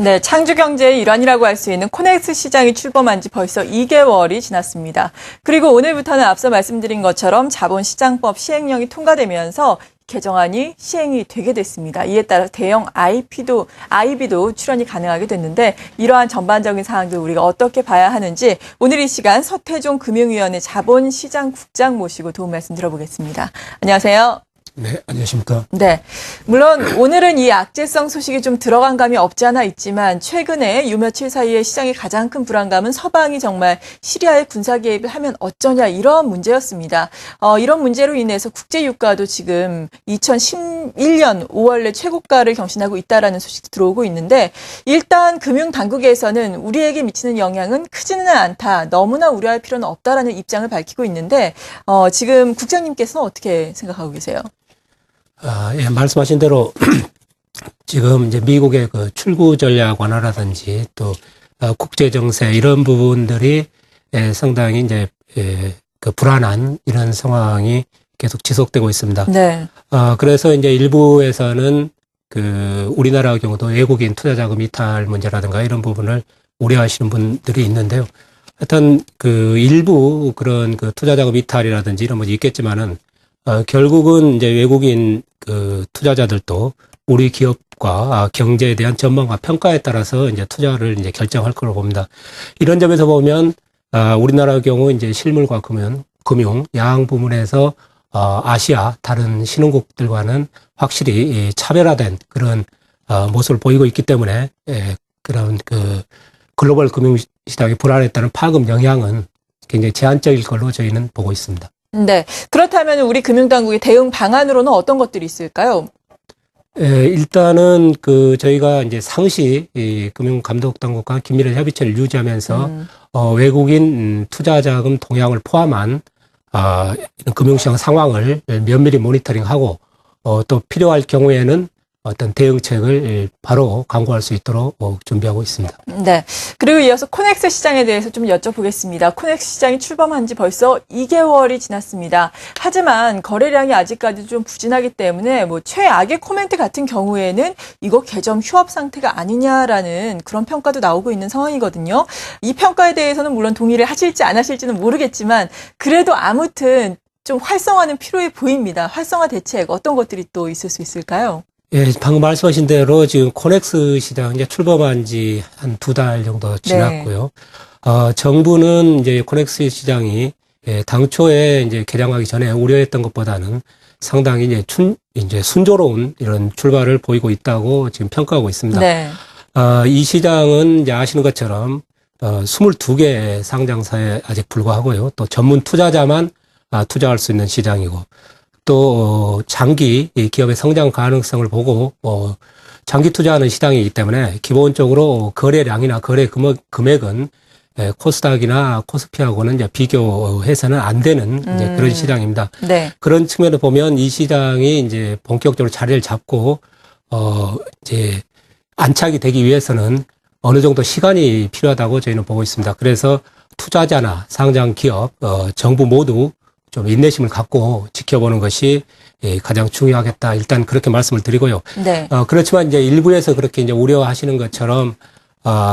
네, 창조 경제의 일환이라고 할 수 있는 코넥스 시장이 출범한 지 벌써 2개월이 지났습니다. 그리고 오늘부터는 앞서 말씀드린 것처럼 자본시장법 시행령이 통과되면서 개정안이 시행이 되게 됐습니다. 이에 따라 대형 IB도 출연이 가능하게 됐는데 이러한 전반적인 사항들 우리가 어떻게 봐야 하는지 오늘 이 시간 서태종 금융위원회 자본시장국장 모시고 도움 말씀 들어보겠습니다. 안녕하세요. 네, 안녕하십니까. 네. 물론 오늘은 이 악재성 소식이 좀 들어간 감이 없지 않아 있지만 최근에 요 며칠 사이에 시장의 가장 큰 불안감은 서방이 정말 시리아에 군사 개입을 하면 어쩌냐 이런 문제였습니다. 이런 문제로 인해서 국제 유가도 지금 2011년 5월 내 최고가를 경신하고 있다라는 소식도 들어오고 있는데 일단 금융 당국에서는 우리에게 미치는 영향은 크지는 않다. 너무나 우려할 필요는 없다라는 입장을 밝히고 있는데 지금 국장님께서는 어떻게 생각하고 계세요? 예, 말씀하신 대로 지금 이제 미국의 그 출구 전략 완화라든지 또 국제 정세 이런 부분들이 상당히 이제 그 불안한 이런 상황이 계속 지속되고 있습니다. 네. 그래서 이제 일부에서는 그 우리나라 경우도 외국인 투자 자금 이탈 문제라든가 이런 부분을 우려하시는 분들이 있는데요. 하여튼 그 일부 그런 그 투자 자금 이탈이라든지 이런 것이 있겠지만은 결국은 이제 외국인 그 투자자들도 우리 기업과 경제에 대한 전망과 평가에 따라서 이제 투자를 이제 결정할 거로 봅니다. 이런 점에서 보면 우리나라의 경우 이제 실물과 금융 양 부문에서 아시아 다른 신흥국들과는 확실히 차별화된 그런 모습을 보이고 있기 때문에 그런 그 글로벌 금융 시장의 불안에 따른 파급 영향은 굉장히 제한적일 걸로 저희는 보고 있습니다. 네. 그렇다면 우리 금융당국의 대응 방안으로는 어떤 것들이 있을까요? 일단은 그 저희가 이제 상시 이 금융감독당국과 긴밀한 협의체를 유지하면서 외국인 투자자금 동향을 포함한 금융시장 상황을 면밀히 모니터링하고 또 필요할 경우에는 어떤 대응책을 바로 강구할 수 있도록 준비하고 있습니다. 네. 그리고 이어서 코넥스 시장에 대해서 좀 여쭤보겠습니다. 코넥스 시장이 출범한 지 벌써 2개월이 지났습니다. 하지만 거래량이 아직까지 좀 부진하기 때문에 뭐 최악의 코멘트 같은 경우에는 이거 개점 휴업 상태가 아니냐라는 그런 평가도 나오고 있는 상황이거든요. 이 평가에 대해서는 물론 동의를 하실지 안 하실지는 모르겠지만 그래도 아무튼 좀 활성화는 필요해 보입니다. 활성화 대책 어떤 것들이 또 있을 수 있을까요? 예, 방금 말씀하신 대로 지금 코넥스 시장 이제 출범한 지 한 2달 정도 지났고요. 네. 정부는 이제 코넥스 시장이 당초에 이제 개장하기 전에 우려했던 것보다는 상당히 이제 순조로운 이런 출발을 보이고 있다고 지금 평가하고 있습니다. 네. 이 시장은 이제 아시는 것처럼 22개의 상장사에 아직 불과하고요. 또 전문 투자자만 투자할 수 있는 시장이고 또 장기 기업의 성장 가능성을 보고 장기 투자하는 시장이기 때문에 기본적으로 거래량이나 거래 금액은 코스닥이나 코스피하고는 이제 비교해서는 안 되는 이제 그런 시장입니다. 네. 그런 측면을 보면 이 시장이 이제 본격적으로 자리를 잡고 이제 안착이 되기 위해서는 어느 정도 시간이 필요하다고 저희는 보고 있습니다. 그래서 투자자나 상장 기업, 정부 모두 좀 인내심을 갖고 지켜보는 것이 가장 중요하겠다. 일단 그렇게 말씀을 드리고요. 네. 그렇지만 이제 일부에서 그렇게 이제 우려하시는 것처럼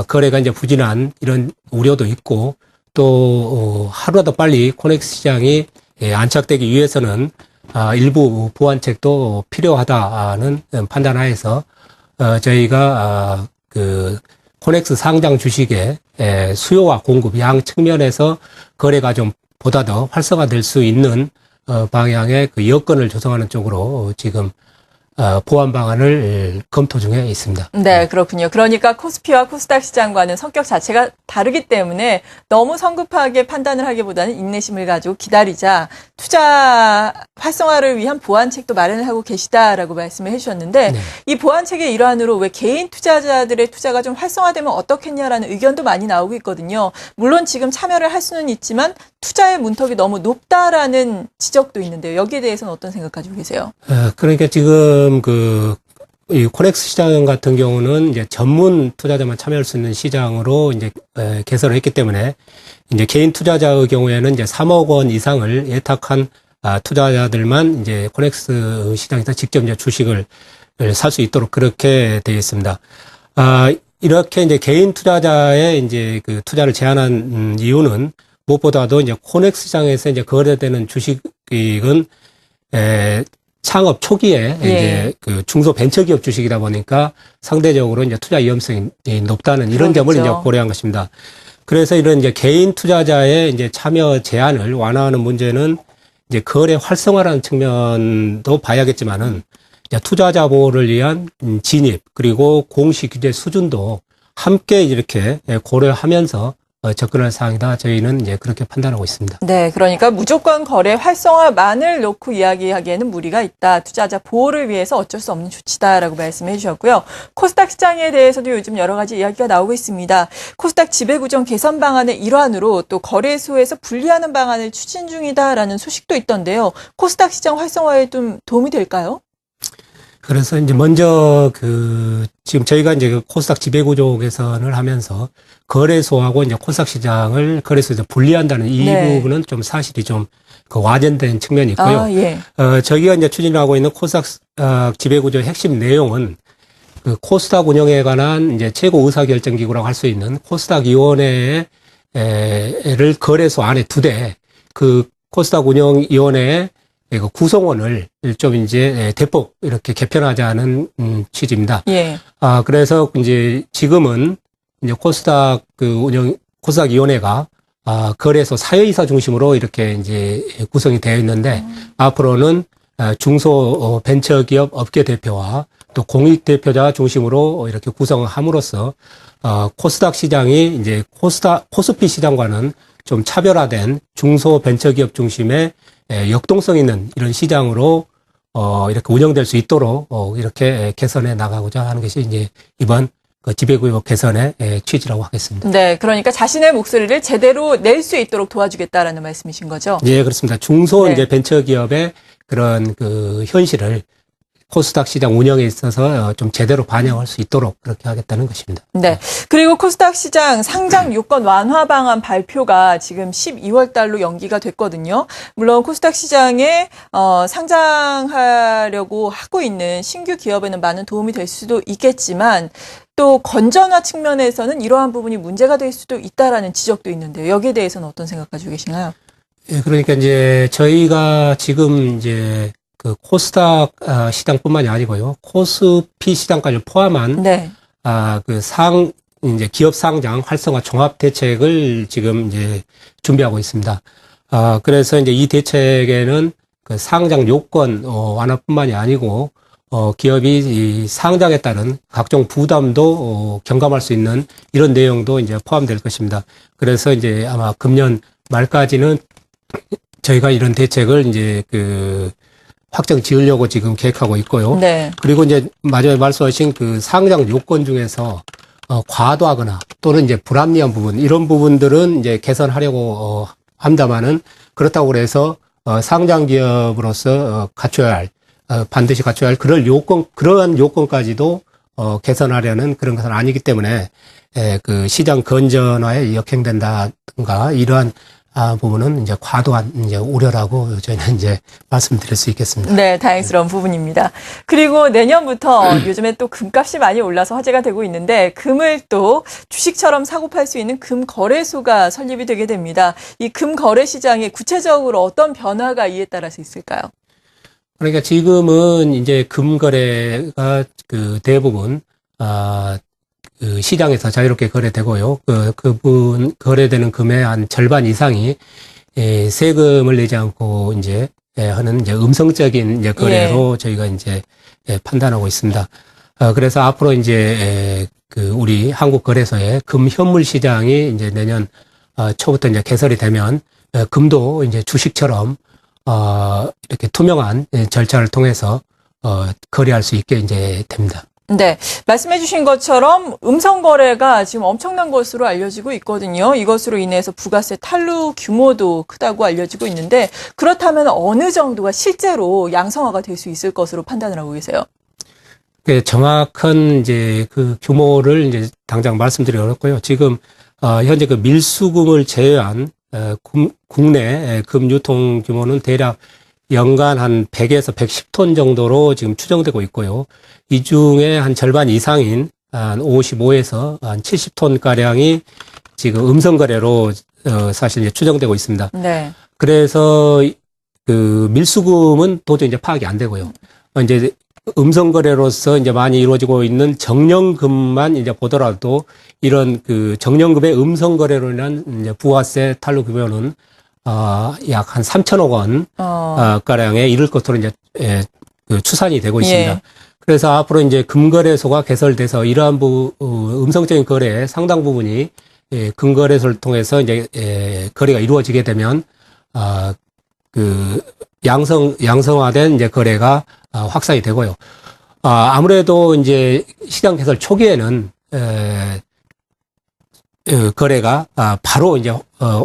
거래가 이제 부진한 이런 우려도 있고 또 하루라도 빨리 코넥스 시장이 안착되기 위해서는 일부 보완책도 필요하다는 판단하에서 저희가 그 코넥스 상장 주식의 수요와 공급 양 측면에서 거래가 좀 보다 더 활성화될 수 있는 방향의 그 여건을 조성하는 쪽으로 지금 보완 방안을 검토 중에 있습니다. 네, 그렇군요. 그러니까 코스피와 코스닥 시장과는 성격 자체가 다르기 때문에 너무 성급하게 판단을 하기보다는 인내심을 가지고 기다리자. 투자 활성화를 위한 보완책도 마련을 하고 계시다라고 말씀을 해주셨는데 네. 이 보완책의 일환으로 왜 개인 투자자들의 투자가 좀 활성화되면 어떻겠냐라는 의견도 많이 나오고 있거든요. 물론 지금 참여를 할 수는 있지만 투자의 문턱이 너무 높다라는 지적도 있는데요. 여기에 대해서는 어떤 생각 가지고 계세요? 그러니까 지금 이 코넥스 시장 같은 경우는 이제 전문 투자자만 참여할 수 있는 시장으로 이제 개설을 했기 때문에 이제 개인 투자자의 경우에는 이제 3억 원 이상을 예탁한 투자자들만 이제 코넥스 시장에서 직접 이제 주식을 살 수 있도록 그렇게 되어 있습니다. 이렇게 이제 개인 투자자의 이제 그 투자를 제한한 이유는 무엇보다도 이제 코넥스 시장에서 이제 거래되는 주식은 창업 초기에 이제 그 중소 벤처기업 주식이다 보니까 상대적으로 이제 투자 위험성이 높다는 이런 점을 이제 고려한 것입니다. 그래서 이런 이제 개인 투자자의 이제 참여 제한을 완화하는 문제는 이제 거래 활성화라는 측면도 봐야겠지만은 투자자 보호를 위한 진입 그리고 공시 규제 수준도 함께 이렇게 고려하면서 접근할 사항이다. 저희는 이제 그렇게 판단하고 있습니다. 네, 그러니까 무조건 거래 활성화만을 놓고 이야기하기에는 무리가 있다. 투자자 보호를 위해서 어쩔 수 없는 조치다라고 말씀해 주셨고요. 코스닥 시장에 대해서도 요즘 여러 가지 이야기가 나오고 있습니다. 코스닥 지배구조 개선 방안의 일환으로 또 거래소에서 분리하는 방안을 추진 중이다라는 소식도 있던데요. 코스닥 시장 활성화에 좀 도움이 될까요? 그래서 이제 먼저 지금 저희가 이제 그 코스닥 지배구조 개선을 하면서 거래소하고 이제 코스닥 시장을 거래소에서 분리한다는 이 부분은 좀 사실이 좀 와전된 측면이 있고요. 저희가 이제 추진하고 있는 코스닥 지배구조의 핵심 내용은 그 코스닥 운영에 관한 이제 최고 의사결정기구라고 할 수 있는 코스닥 위원회를 거래소 안에 두되 그 코스닥 운영위원회의 구성원을 좀 이제 대폭 이렇게 개편하자는 취지입니다. 그래서 이제 지금은 이제 코스닥 코스닥위원회가 거래소 사회이사 중심으로 이렇게 이제 구성이 되어 있는데 앞으로는 중소 벤처기업 업계 대표와 또 공익 대표자 중심으로 이렇게 구성함으로써 코스닥 시장이 이제 코스피 시장과는 좀 차별화된 중소 벤처기업 중심의 역동성 있는 이런 시장으로 이렇게 운영될 수 있도록 이렇게 개선해 나가고자 하는 것이 이제 이번 지배구조 개선의 취지라고 하겠습니다. 네, 그러니까 자신의 목소리를 제대로 낼 수 있도록 도와주겠다라는 말씀이신 거죠? 예, 그렇습니다. 중소 이제 벤처기업의 그런 그 현실을 코스닥 시장 운영에 있어서 좀 제대로 반영할 수 있도록 그렇게 하겠다는 것입니다. 네. 그리고 코스닥 시장 상장 요건 완화 방안 발표가 지금 12월 달로 연기가 됐거든요. 물론 코스닥 시장에 상장하려고 하고 있는 신규 기업에는 많은 도움이 될 수도 있겠지만 또 건전화 측면에서는 이러한 부분이 문제가 될 수도 있다라는 지적도 있는데요. 여기에 대해서는 어떤 생각 가지고 계신가요? 예, 그러니까 이제 저희가 지금 이제 그 코스닥 시장뿐만이 아니고요. 코스피 시장까지 포함한 이제 기업 상장 활성화 종합 대책을 지금 이제 준비하고 있습니다. 그래서 이제 이 대책에는 그 상장 요건 완화뿐만이 아니고 기업이 이 상장에 따른 각종 부담도 경감할 수 있는 이런 내용도 이제 포함될 것입니다. 그래서 이제 아마 금년 말까지는 저희가 이런 대책을 이제 확정 지으려고 지금 계획하고 있고요. 그리고 이제 마지막에 말씀하신 그 상장 요건 중에서 과도하거나 또는 이제 불합리한 부분 이런 부분들은 이제 개선하려고 합니다만은 그렇다고 그래서 상장 기업으로서 갖춰야 할 반드시 갖춰야 할 그러한 요건까지도 개선하려는 그런 것은 아니기 때문에 그 시장 건전화에 역행된다든가 이러한 부분은 이제 과도한 이제 우려라고 저희는 이제 말씀드릴 수 있겠습니다. 네, 다행스러운 부분입니다. 그리고 내년부터 요즘에 또 금값이 많이 올라서 화제가 되고 있는데 금을 또 주식처럼 사고 팔 수 있는 금 거래소가 설립이 되게 됩니다. 이 금 거래 시장에 구체적으로 어떤 변화가 이에 따라서 있을까요? 그러니까 지금은 이제 금 거래가 그 대부분 그 시장에서 자유롭게 거래되고요. 거래되는 금의 한 절반 이상이 세금을 내지 않고 이제 하는 이제 음성적인 이제 거래로 저희가 이제 판단하고 있습니다. 그래서 앞으로 이제 우리 한국 거래소의 금 현물 시장이 이제 내년 초부터 이제 개설이 되면 금도 이제 주식처럼 이렇게 투명한 절차를 통해서 거래할 수 있게 이제 됩니다. 네, 말씀해 주신 것처럼 음성 거래가 지금 엄청난 것으로 알려지고 있거든요. 이것으로 인해서 부가세 탈루 규모도 크다고 알려지고 있는데 그렇다면 어느 정도가 실제로 양성화가 될 수 있을 것으로 판단을 하고 계세요? 정확한 이제 그 규모를 이제 당장 말씀드리기 어렵고요. 지금 현재 그 밀수금을 제외한 국내 금 유통 규모는 대략 연간 한 100에서 110톤 정도로 지금 추정되고 있고요. 이 중에 한 절반 이상인 한 55에서 한 70톤 가량이 지금 음성 거래로 사실 이제 추정되고 있습니다. 네. 그래서 그 밀수금은 도저히 이제 파악이 안 되고요. 이제 음성 거래로서 이제 많이 이루어지고 있는 정령금만 이제 보더라도 이런 그 정령금의 음성 거래로 인한 이제 부가세 탈루 규모는 약 한 3천억 원 가량에 이를 것으로 이제 그 추산이 되고 있습니다. 예. 그래서 앞으로 이제 금거래소가 개설돼서 이러한 음성적인 거래의 상당 부분이 금거래소를 통해서 이제 거래가 이루어지게 되면 그 양성화된 이제 거래가 확산이 되고요. 아무래도 이제 시장 개설 초기에는 거래가 바로 이제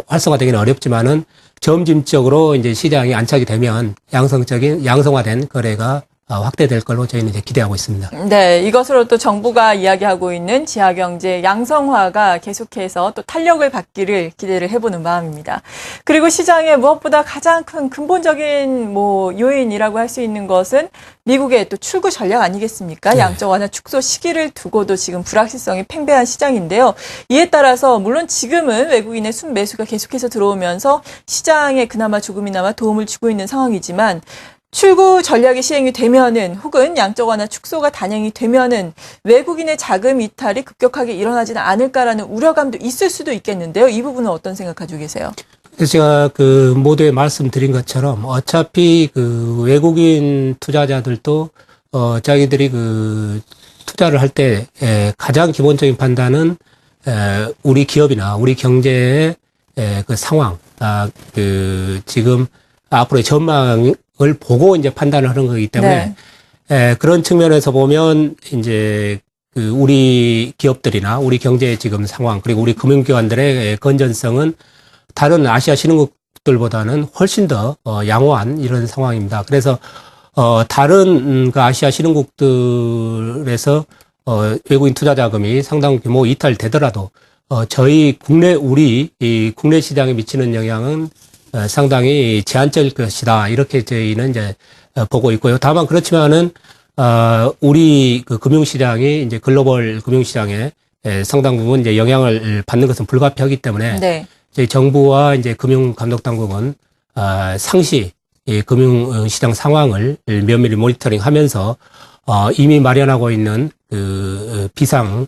활성화되기는 어렵지만은 점진적으로 이제 시장이 안착이 되면 양성화된 거래가 확대될 걸로 저희는 이제 기대하고 있습니다. 네, 이것으로 또 정부가 이야기하고 있는 지하경제 양성화가 계속해서 또 탄력을 받기를 기대를 해보는 마음입니다. 그리고 시장에 무엇보다 가장 큰 근본적인 요인이라고 할 수 있는 것은 미국의 또 출구 전략 아니겠습니까? 네. 양적 완화 축소 시기를 두고도 지금 불확실성이 팽배한 시장인데요. 이에 따라서 물론 지금은 외국인의 순매수가 계속해서 들어오면서 시장에 그나마 조금이나마 도움을 주고 있는 상황이지만 출구 전략이 시행이 되면은 혹은 양적 완화 축소가 단행이 되면은 외국인의 자금 이탈이 급격하게 일어나지는 않을까라는 우려감도 있을 수도 있겠는데요. 이 부분은 어떤 생각 가지고 계세요? 그래서 제가 그 모두에 말씀드린 것처럼 어차피 그 외국인 투자자들도 자기들이 그 투자를 할 때 가장 기본적인 판단은 우리 기업이나 우리 경제의 그 상황, 그 지금 앞으로의 전망을 보고 이제 판단을 하는 거기 때문에 그런 측면에서 보면 이제 그 우리 기업들이나 우리 경제의 지금 상황 그리고 우리 금융기관들의 건전성은 다른 아시아 신흥국들보다는 훨씬 더 양호한 이런 상황입니다. 그래서 다른 그 아시아 신흥국들에서 외국인 투자 자금이 상당 규모 이탈되더라도 저희 우리 국내 시장에 미치는 영향은 상당히 제한적일 것이다. 이렇게 저희는 이제 보고 있고요. 다만 그렇지만은 우리 그 금융시장이 이제 글로벌 금융시장에 상당 부분 이제 영향을 받는 것은 불가피하기 때문에 네. 저희 정부와 이제 금융감독당국은 상시 금융시장 상황을 면밀히 모니터링하면서 이미 마련하고 있는 그 비상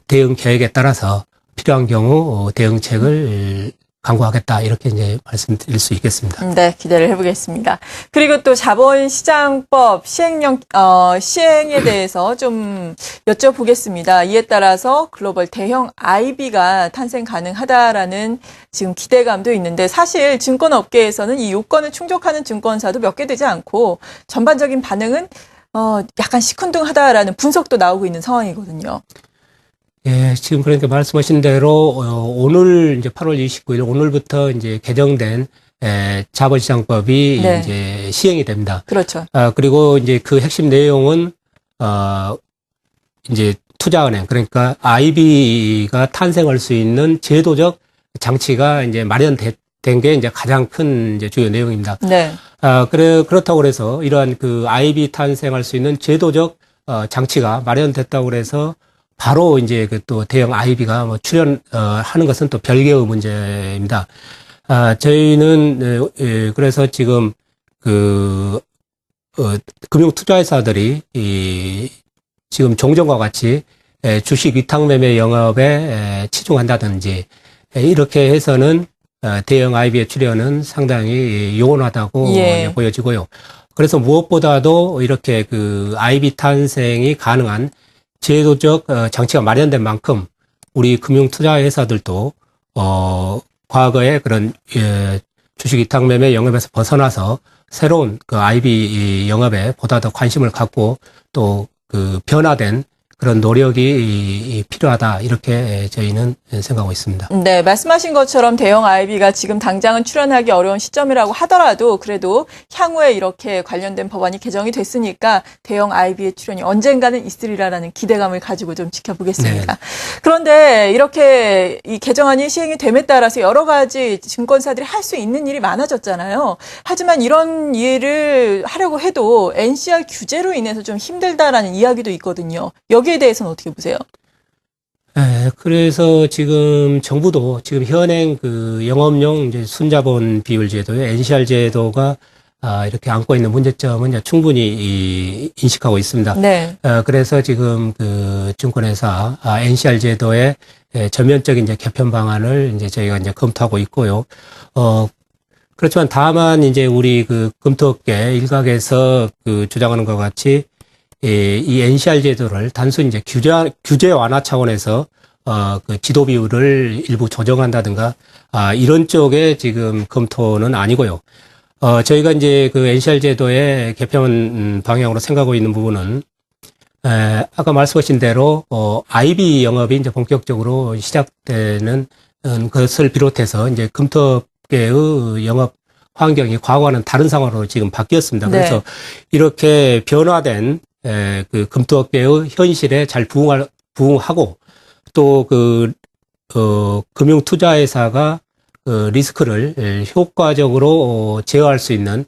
대응 계획에 따라서 필요한 경우 대응책을 강구하겠다 이렇게 이제 말씀드릴 수 있겠습니다. 네, 기대를 해보겠습니다. 그리고 또 자본시장법 시행에 대해서 좀 여쭤보겠습니다. 이에 따라서 글로벌 대형 IB가 탄생 가능하다라는 지금 기대감도 있는데 사실 증권업계에서는 이 요건을 충족하는 증권사도 몇 개 되지 않고 전반적인 반응은 약간 시큰둥하다라는 분석도 나오고 있는 상황이거든요. 예, 지금 그러니까 말씀하신 대로 오늘 이제 8월 29일 오늘부터 이제 개정된 자본시장법이 네. 이제 시행이 됩니다. 그렇죠. 그리고 이제 그 핵심 내용은 이제 투자은행 그러니까 IB가 탄생할 수 있는 제도적 장치가 이제 마련된 게 이제 가장 큰 이제 주요 내용입니다. 네. 그렇다고 그래서 이러한 그 IB 탄생할 수 있는 제도적 장치가 마련됐다고 그래서 바로 이제 그 또 대형 IB가 뭐 출연하는 것은 또 별개의 문제입니다. 저희는 그래서 지금 그 금융 투자회사들이 지금 종전과 같이 주식 위탁 매매 영업에 치중한다든지 이렇게 해서는 대형 IB의 출연은 상당히 요원하다고 보여지고요. 그래서 무엇보다도 이렇게 그 IB 탄생이 가능한 제도적 장치가 마련된 만큼 우리 금융 투자 회사들도 과거의 그런 주식 위탁 매매 영업에서 벗어나서 새로운 그 IB 영업에 보다 더 관심을 갖고 또 그 변화된 그런 노력이 필요하다 이렇게 저희는 생각하고 있습니다. 네, 말씀하신 것처럼 대형 IB가 지금 당장은 출연하기 어려운 시점이라고 하더라도 그래도 향후에 이렇게 관련된 법안이 개정이 됐으니까 대형 IB의 출연이 언젠가는 있으리라라는 기대감을 가지고 좀 지켜보겠습니다. 네. 그런데 이렇게 이 개정안이 시행이 됨에 따라서 여러 가지 증권사들이 할 수 있는 일이 많아졌잖아요. 하지만 이런 일을 하려고 해도 NCR 규제로 인해서 좀 힘들다라는 이야기도 있거든요. 여기에 여기에 대해서는 어떻게 보세요? 네, 그래서 지금 정부도 지금 현행 그 영업용 이제 순자본 비율 제도의 NCR 제도가 이렇게 안고 있는 문제점은 이제 충분히 인식하고 있습니다. 네. 그래서 지금 그 증권회사 NCR 제도의 전면적인 이제 개편 방안을 이제 저희가 이제 검토하고 있고요. 그렇지만 다만 이제 우리 그 검토업계 일각에서 그 주장하는 것 같이 이 NCR 제도를 단순히 이제 규제 완화 차원에서 그 지도 비율을 일부 조정한다든가 이런 쪽의 지금 검토는 아니고요. 저희가 이제 그 NCR 제도의 개편 방향으로 생각하고 있는 부분은 아까 말씀하신 대로 IB 영업이 이제 본격적으로 시작되는 것을 비롯해서 이제 검토업계의 영업 환경이 과거와는 다른 상황으로 지금 바뀌었습니다. 네. 그래서 이렇게 변화된 그 검토업계의 현실에 잘 부응하고 또 그 금융 투자회사가 그 리스크를 효과적으로 제어할 수 있는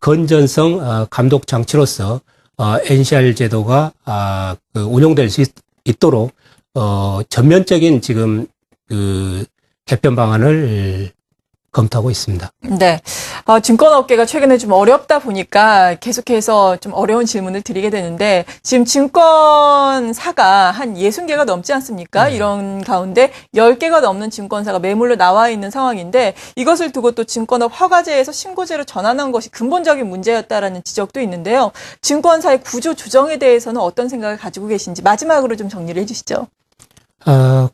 건전성 감독 장치로서 NCR 제도가 그 운용될 수 있도록 전면적인 지금 그 개편 방안을 검토하고 있습니다. 네. 증권업계가 최근에 좀 어렵다 보니까 계속해서 좀 어려운 질문을 드리게 되는데, 지금 증권사가 한 60개가 넘지 않습니까? 네. 이런 가운데 10개가 넘는 증권사가 매물로 나와 있는 상황인데, 이것을 두고 또 증권업 허가제에서 신고제로 전환한 것이 근본적인 문제였다라는 지적도 있는데요. 증권사의 구조 조정에 대해서는 어떤 생각을 가지고 계신지 마지막으로 좀 정리를 해주시죠.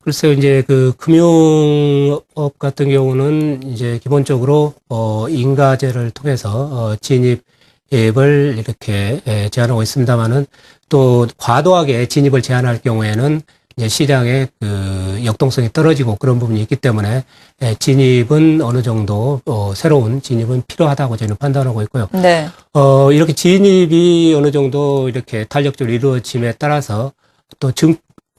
글쎄요, 이제 그 금융업 같은 경우는 이제 기본적으로 인가제를 통해서 진입을 이렇게 제한하고 있습니다만은 또 과도하게 진입을 제한할 경우에는 이제 시장의 그 역동성이 떨어지고 그런 부분이 있기 때문에 진입은 어느 정도 새로운 진입은 필요하다고 저희는 판단하고 있고요. 네. 이렇게 진입이 어느 정도 이렇게 탄력적으로 이루어짐에 따라서 또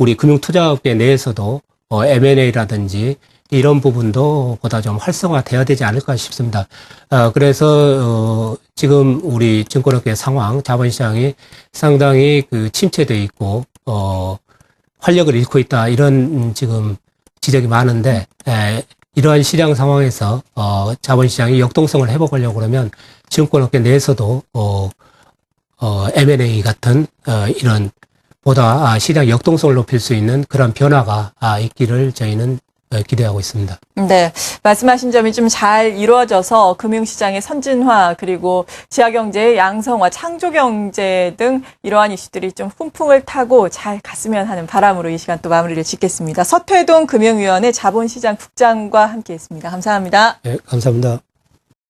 우리 금융투자업계 내에서도 M&A라든지 이런 부분도 보다 좀 활성화돼야 되지 않을까 싶습니다. 그래서 지금 우리 증권업계 상황, 자본시장이 상당히 그 침체돼 있고 활력을 잃고 있다 이런 지금 지적이 많은데 이러한 시장 상황에서 자본시장이 역동성을 회복하려고 그러면 증권업계 내에서도 M&A 같은 이런 보다 시장 역동성을 높일 수 있는 그런 변화가 있기를 저희는 기대하고 있습니다. 네. 말씀하신 점이 좀 잘 이루어져서 금융시장의 선진화, 그리고 지하경제의 양성화, 창조경제 등 이러한 이슈들이 좀 훈풍을 타고 잘 갔으면 하는 바람으로 이 시간 또 마무리를 짓겠습니다. 서태동 금융위원회 자본시장 국장과 함께했습니다. 감사합니다. 네, 감사합니다.